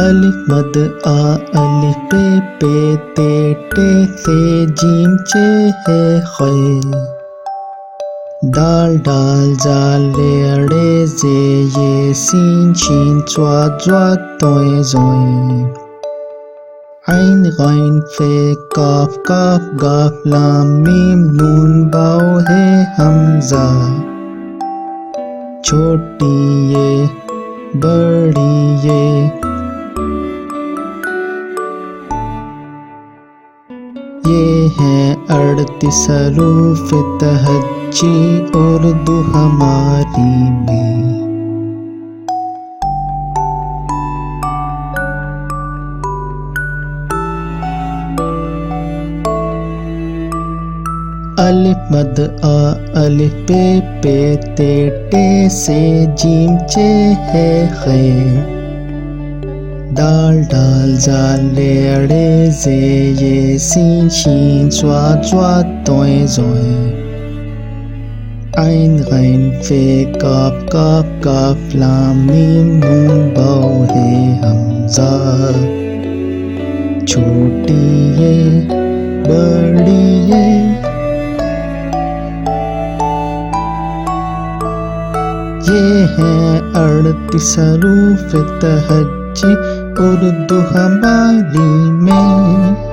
अलिफ मद आ अलिफ पे ते टे से जीम चे है खे दाल डाल जाल ले अड़े जे ये सीन शीन च्वा ज्वा तोए जोए आइन गाइन फे काफ काफ गाफ लाम मीम नून बाओ है हमजा छोटी ये बड़ी ये हैं 38 हरूफ तहज्जी उर्दू हमारी में। अलिफ मद आ अलिफ पे ते टे से जीम चे है खे दाल डाल जाल ले अड़े जे ये सीन शीन च्वा ज्वा तोए जोए आइन गाइन फे काफ काफ काफ लाम मीम नून बाओ है हमजा छोटी ये बड़ी ये हैं 38 हरूफ तहज्जी उर्दू हमारी में।